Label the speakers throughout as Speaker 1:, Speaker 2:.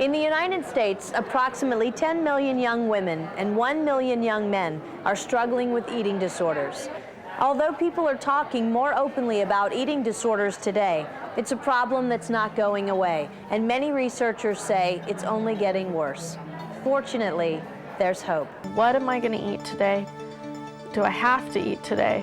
Speaker 1: In the United States, approximately 10 million young women and 1 million young men are struggling with eating disorders. Although people are talking more openly about eating disorders today, it's a problem that's not going away, and many researchers say it's only getting worse. Fortunately, there's hope.
Speaker 2: What am I going to eat today? Do I have to eat today?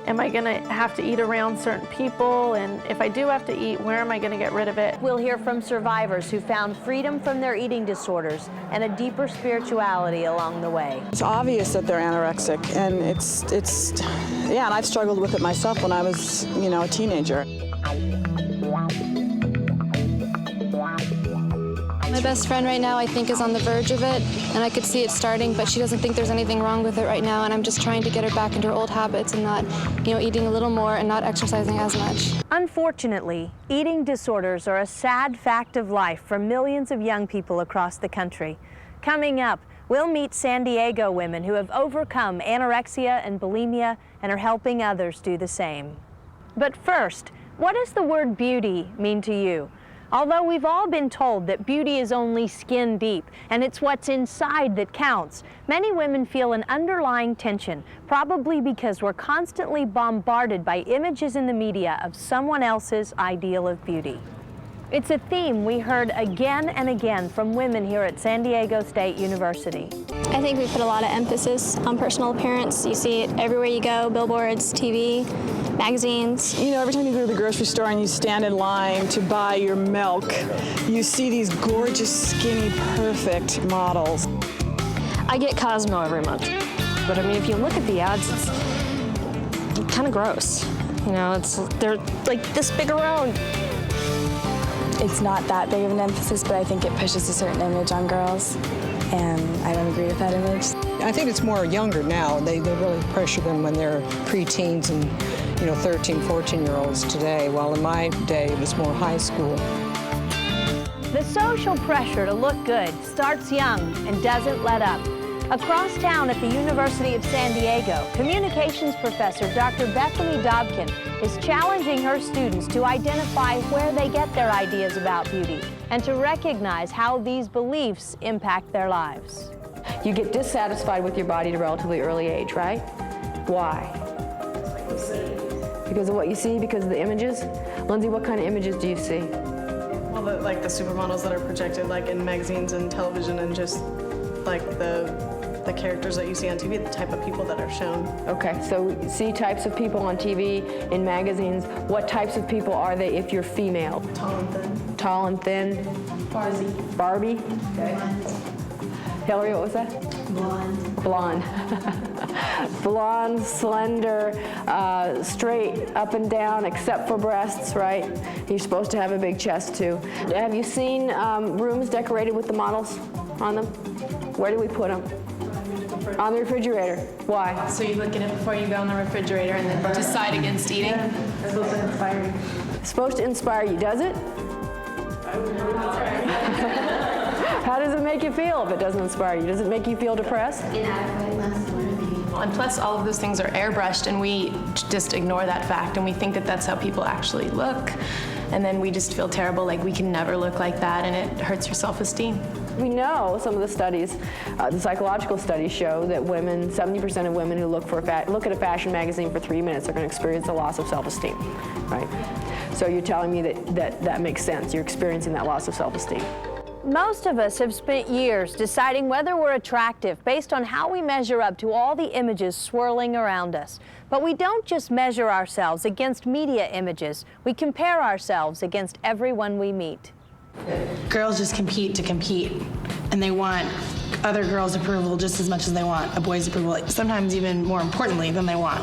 Speaker 2: Am I going to have to eat around certain people? And if I do have to eat, where am I going to get rid of it?
Speaker 1: We'll hear from survivors who found freedom from their eating disorders and a deeper spirituality along the way.
Speaker 3: It's obvious that they're anorexic, and yeah, and I've struggled with it myself when I was, a teenager.
Speaker 4: My best friend right now, I think, is on the verge of it, and I could see it starting, but she doesn't think there's anything wrong with it right now, and I'm just trying to get her back into her old habits and not, eating a little more and not exercising as much.
Speaker 1: Unfortunately, eating disorders are a sad fact of life for millions of young people across the country. Coming up, we'll meet San Diego women who have overcome anorexia and bulimia and are helping others do the same. But first, what does the word beauty mean to you? Although we've all been told that beauty is only skin deep and it's what's inside that counts, many women feel an underlying tension, probably because we're constantly bombarded by images in the media of someone else's ideal of beauty. It's a theme we heard again and again from women here at San Diego State University.
Speaker 4: I think we put a lot of emphasis on personal appearance. You see it everywhere you go, billboards, TV, magazines.
Speaker 3: Every time you go to the grocery store and you stand in line to buy your milk, you see these gorgeous, skinny, perfect models.
Speaker 2: I get Cosmo every month. But I mean, if you look at the ads, it's kind of gross. They're like this big around.
Speaker 5: It's not that big of an emphasis, but I think it pushes a certain image on girls, and I don't agree with that image.
Speaker 6: I think it's more younger now. They really pressure them when they're preteens and 13, 14-year-olds today, while in my day it was more high school.
Speaker 1: The social pressure to look good starts young and doesn't let up. Across town at the University of San Diego, communications professor Dr. Bethany Dobkin is challenging her students to identify where they get their ideas about beauty and to recognize how these beliefs impact their lives.
Speaker 7: You get dissatisfied with your body at a relatively early age, right? Why? Because of what you see, because of the images? Lindsay, what kind of images do you see?
Speaker 8: Well, the supermodels that are projected in magazines and television, and just the characters that you see on TV, the type of people that are shown.
Speaker 7: Okay, so you see types of people on TV, in magazines. What types of people are they if you're female?
Speaker 8: Tall and thin.
Speaker 7: Tall and thin? Barbie? Okay. Hillary, what was that? Blonde. Blonde, slender, straight, up and down, except for breasts, right? You're supposed to have a big chest, too. Have you seen rooms decorated with the models on them? Where do we put them? On the refrigerator. Why?
Speaker 9: So you look at it before you go in the refrigerator and then decide against eating?
Speaker 7: It's supposed to inspire you. It's supposed to inspire you, does it? How does it make you feel if it doesn't inspire you? Does it make you feel depressed?
Speaker 9: And plus, all of those things are airbrushed, and we just ignore that fact, and we think that that's how people actually look. And then we just feel terrible, like we can never look like that, and it hurts your self-esteem.
Speaker 7: We know some of the studies, the psychological studies show that women, 70% of women who look at a fashion magazine for 3 minutes are going to experience a loss of self-esteem, right? So you're telling me that makes sense. You're experiencing that loss of self-esteem.
Speaker 1: Most of us have spent years deciding whether we're attractive based on how we measure up to all the images swirling around us. But we don't just measure ourselves against media images. We compare ourselves against everyone we meet.
Speaker 10: Girls just compete to compete, and they want other girls' approval just as much as they want a boy's approval, sometimes even more importantly than they want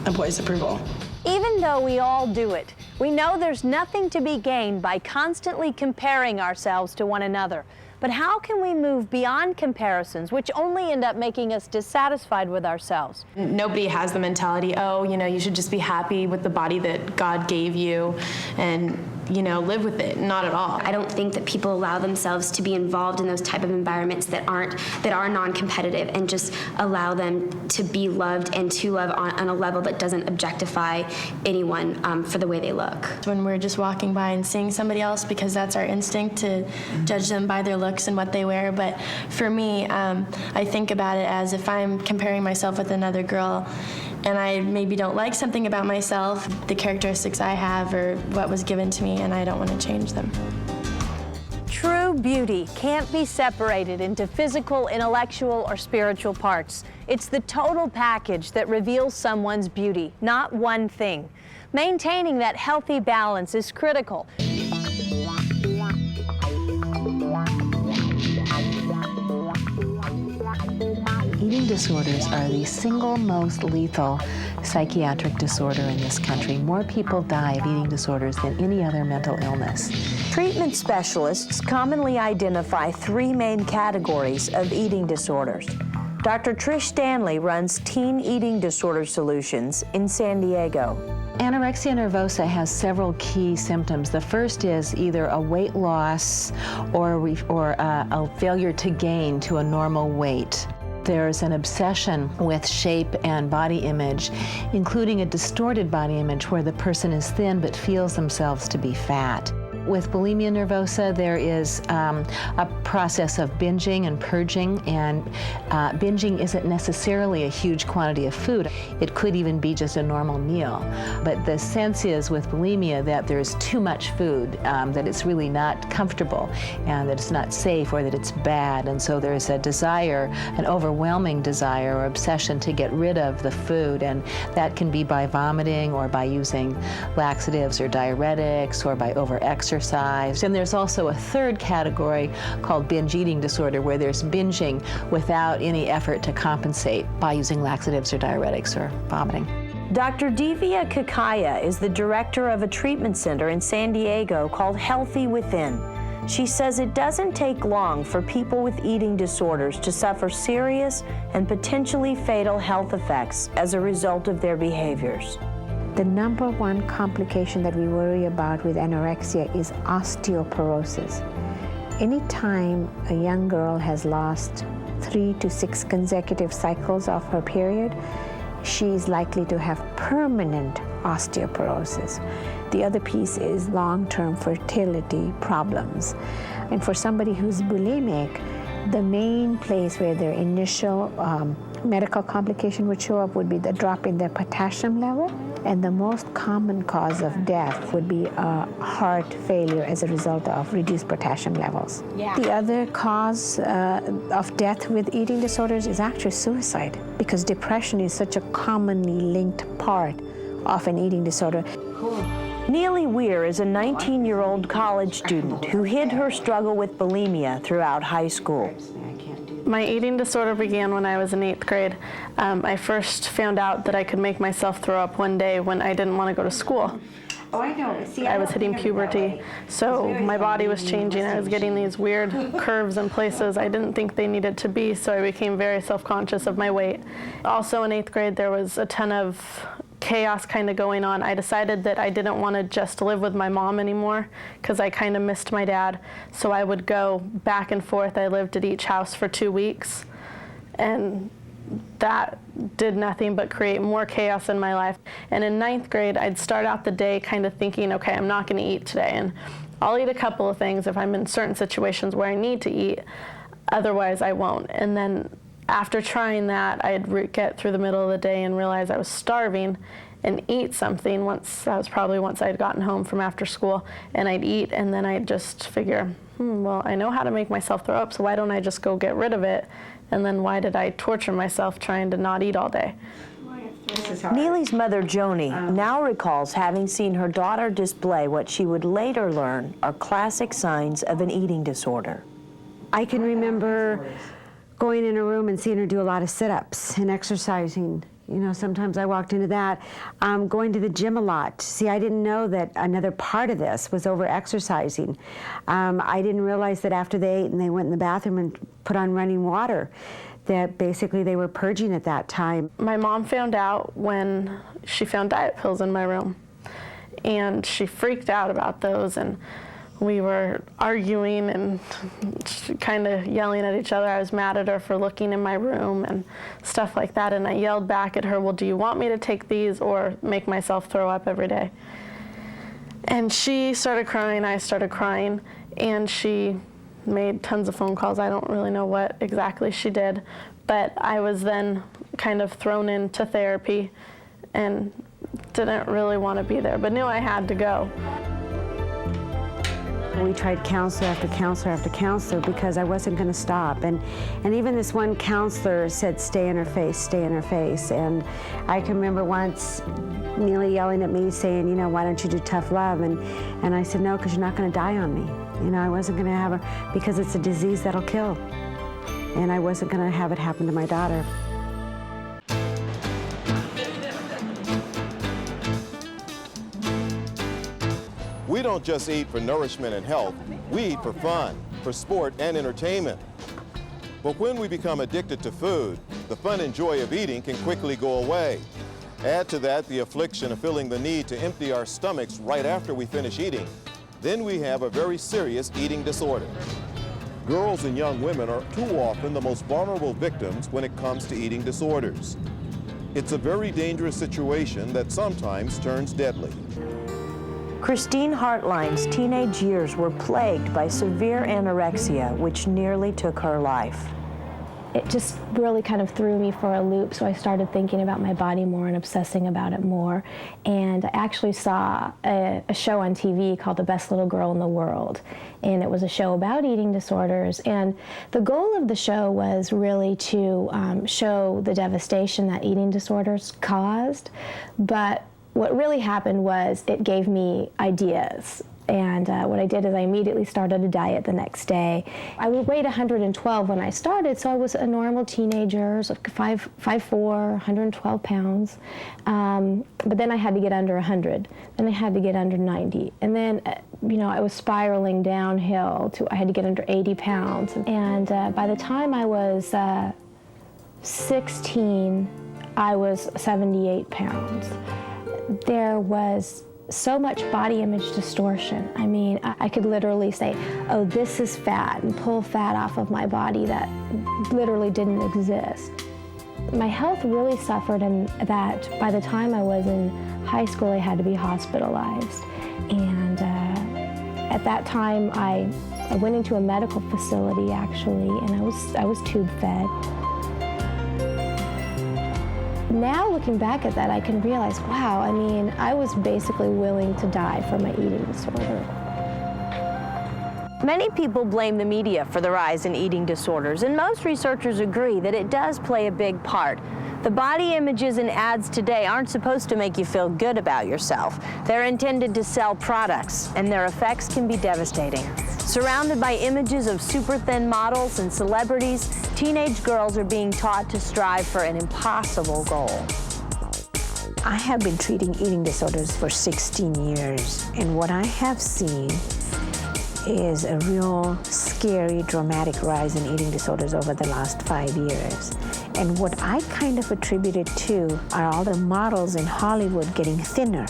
Speaker 10: a boy's approval.
Speaker 1: Even though we all do it, we know there's nothing to be gained by constantly comparing ourselves to one another. But how can we move beyond comparisons, which only end up making us dissatisfied with ourselves?
Speaker 9: Nobody has the mentality, you should just be happy with the body that God gave you, and you know, live with it. Not at all.
Speaker 11: I don't think that people allow themselves to be involved in those type of environments that are non-competitive, and just allow them to be loved and to love on a level that doesn't objectify anyone for the way they look.
Speaker 12: When we're just walking by and seeing somebody else, because that's our instinct to judge them by their looks and what they wear. But for me, I think about it as if I'm comparing myself with another girl and I maybe don't like something about myself, the characteristics I have or what was given to me, and I don't want to change them.
Speaker 1: True beauty can't be separated into physical, intellectual, or spiritual parts. It's the total package that reveals someone's beauty, not one thing. Maintaining that healthy balance is critical.
Speaker 13: Eating disorders are the single most lethal psychiatric disorder in this country. More people die of eating disorders than any other mental illness.
Speaker 1: Treatment specialists commonly identify three main categories of eating disorders. Dr. Trish Stanley runs Teen Eating Disorder Solutions in San Diego.
Speaker 13: Anorexia nervosa has several key symptoms. The first is either a weight loss or a failure to gain to a normal weight. There's an obsession with shape and body image, including a distorted body image where the person is thin but feels themselves to be fat. With bulimia nervosa, there is a process of binging and purging, and binging isn't necessarily a huge quantity of food. It could even be just a normal meal. But the sense is with bulimia that there's too much food, that it's really not comfortable, and that it's not safe, or that it's bad. And so there's a desire, an overwhelming desire or obsession to get rid of the food, and that can be by vomiting or by using laxatives or diuretics or by overexercise. And there's also a third category called binge eating disorder, where there's binging without any effort to compensate by using laxatives or diuretics or vomiting.
Speaker 1: Dr. Divya Kakaya is the director of a treatment center in San Diego called Healthy Within. She says it doesn't take long for people with eating disorders to suffer serious and potentially fatal health effects as a result of their behaviors.
Speaker 14: The number one complication that we worry about with anorexia is osteoporosis. Anytime a young girl has lost 3 to 6 consecutive cycles of her period, she's likely to have permanent osteoporosis. The other piece is long-term fertility problems. And for somebody who's bulimic, the main place where their initial medical complication would show up would be the drop in their potassium level, and the most common cause of death would be heart failure as a result of reduced potassium levels. Yeah. The other cause of death with eating disorders is actually suicide, because depression is such a commonly linked part of an eating disorder.
Speaker 1: Cool. Neely Weir is a 19-year-old college student who hid her struggle with bulimia throughout high school.
Speaker 2: My eating disorder began when I was in 8th grade. I first found out that I could make myself throw up one day when I didn't want to go to school.
Speaker 14: Oh, I know. See,
Speaker 2: I was hitting puberty, so my body was changing. I was getting these weird curves in places I didn't think they needed to be, so I became very self-conscious of my weight. Also in 8th grade, there was a ton of chaos kind of going on. I decided that I didn't want to just live with my mom anymore, because I kind of missed my dad. So I would go back and forth. I lived at each house for 2 weeks, and that did nothing but create more chaos in my life. And in 9th grade, I'd start out the day kind of thinking, okay, I'm not going to eat today, and I'll eat a couple of things if I'm in certain situations where I need to eat, otherwise I won't. And then after trying that, I'd get through the middle of the day and realize I was starving and eat something. Once I'd gotten home from after school, and I'd eat, and then I'd just figure, well, I know how to make myself throw up, so why don't I just go get rid of it? And then why did I torture myself trying to not eat all day?
Speaker 1: Neely's mother, Joni, now recalls having seen her daughter display what she would later learn are classic signs of an eating disorder.
Speaker 15: I can remember going in a room and seeing her do a lot of sit-ups and exercising. You know, sometimes I walked into that. Going to the gym a lot. See, I didn't know that another part of this was over-exercising. I didn't realize that after they ate and they went in the bathroom and put on running water, that basically they were purging at that time.
Speaker 2: My mom found out when she found diet pills in my room. and she freaked out about those, and we were arguing and kind of yelling at each other. I was mad at her for looking in my room and stuff like that, and I yelled back at her, well, do you want me to take these or make myself throw up every day? And she started crying, I started crying, and she made tons of phone calls. I don't really know what exactly she did, but I was then kind of thrown into therapy and didn't really want to be there, but knew I had to go.
Speaker 15: We tried counselor after counselor after counselor because I wasn't going to stop. And even this one counselor said, stay in her face, stay in her face. And I can remember once Neely yelling at me saying, you know, why don't you do tough love? And I said, no, because you're not going to die on me. You know, I wasn't going to have her, because it's a disease that'll kill. And I wasn't going to have it happen to my daughter.
Speaker 16: We don't just eat for nourishment and health, we eat for fun, for sport and entertainment. But when we become addicted to food, the fun and joy of eating can quickly go away. Add to that the affliction of feeling the need to empty our stomachs right after we finish eating, then we have a very serious eating disorder. Girls and young women are too often the most vulnerable victims when it comes to eating disorders. It's a very dangerous situation that sometimes turns deadly.
Speaker 1: Christine Hartline's teenage years were plagued by severe anorexia, which nearly took her life.
Speaker 17: It just really kind of threw me for a loop, so I started thinking about my body more and obsessing about it more. And I actually saw a show on TV called The Best Little Girl in the World, and it was a show about eating disorders. And the goal of the show was really to show the devastation that eating disorders caused, but what really happened was it gave me ideas. And what I did is I immediately started a diet the next day. I weighed 112 when I started, so I was a normal teenager, so 5'4", 112 pounds. But then I had to get under 100. Then I had to get under 90. And then, you know, I was spiraling downhill I had to get under 80 pounds. And by the time I was 16, I was 78 pounds. There was so much body image distortion. I mean, I could literally say, oh, this is fat, and pull fat off of my body that literally didn't exist. My health really suffered in that by the time I was in high school, I had to be hospitalized. And at that time, I went into a medical facility, actually, and I was tube fed. Now, looking back at that, I can realize, wow, I mean, I was basically willing to die for my eating disorder.
Speaker 1: Many people blame the media for the rise in eating disorders, and most researchers agree that it does play a big part. The body images in ads today aren't supposed to make you feel good about yourself. They're intended to sell products, and their effects can be devastating. Surrounded by images of super thin models and celebrities, teenage girls are being taught to strive for an impossible goal.
Speaker 14: I have been treating eating disorders for 16 years, and what I have seen is a real scary, dramatic rise in eating disorders over the last 5 years. And what I kind of attribute it to are all the models in Hollywood getting thinner.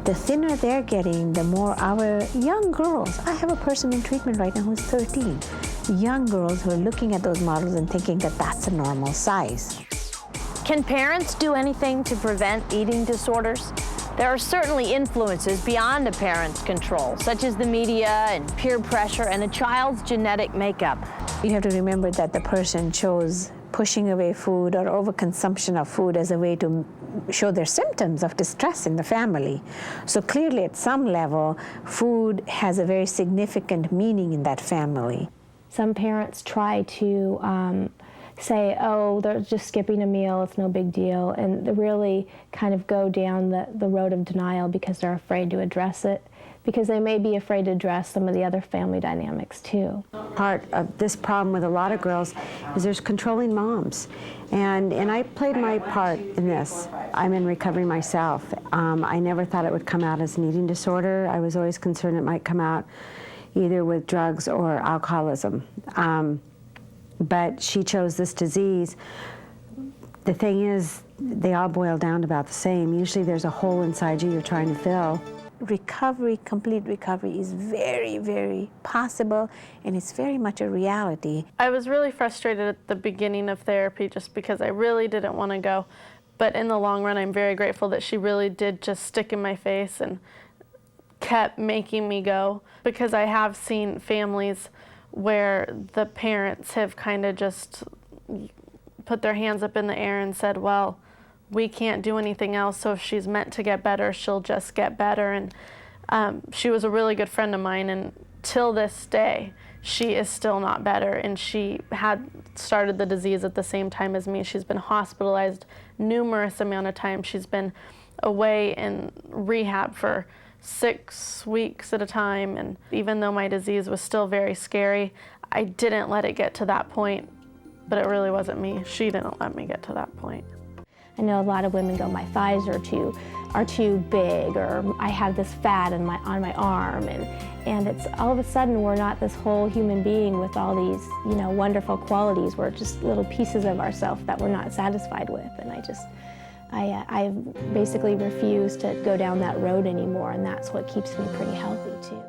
Speaker 14: The thinner they're getting, the more our young girls, I have a person in treatment right now who's 13, young girls who are looking at those models and thinking that that's a normal size.
Speaker 1: Can parents do anything to prevent eating disorders? There are certainly influences beyond a parent's control, such as the media and peer pressure and a child's genetic makeup.
Speaker 14: You have to remember that the person chose pushing away food or overconsumption of food as a way to show their symptoms of distress in the family. So clearly, at some level, food has a very significant meaning in that family.
Speaker 17: Some parents try to say, oh, they're just skipping a meal, it's no big deal, and they really kind of go down the road of denial because they're afraid to address it, because they may be afraid to address some of the other family dynamics too.
Speaker 15: Part of this problem with a lot of girls is there's controlling moms. And I played my part in this. I'm in recovery myself. I never thought it would come out as an eating disorder. I was always concerned it might come out either with drugs or alcoholism. But she chose this disease. The thing is, they all boil down to about the same. Usually there's a hole inside you you're trying to fill.
Speaker 14: recovery, complete recovery, is very, very possible, and it's very much a reality.
Speaker 2: I was really frustrated at the beginning of therapy just because I really didn't want to go. But in the long run, I'm very grateful that she really did just stick in my face and kept making me go, because I have seen families where the parents have kind of just put their hands up in the air and said, well, we can't do anything else, so if she's meant to get better, she'll just get better. And she was a really good friend of mine, and till this day, she is still not better, and she had started the disease at the same time as me. She's been hospitalized numerous amount of times. She's been away in rehab for 6 weeks at a time, and even though my disease was still very scary, I didn't let it get to that point, but it really wasn't me. She didn't let me get to that point.
Speaker 17: I know a lot of women go, my thighs are too big, or I have this fat on my arm, and it's all of a sudden we're not this whole human being with all these, you know, wonderful qualities. We're just little pieces of ourselves that we're not satisfied with, and I basically refuse to go down that road anymore, and that's what keeps me pretty healthy too.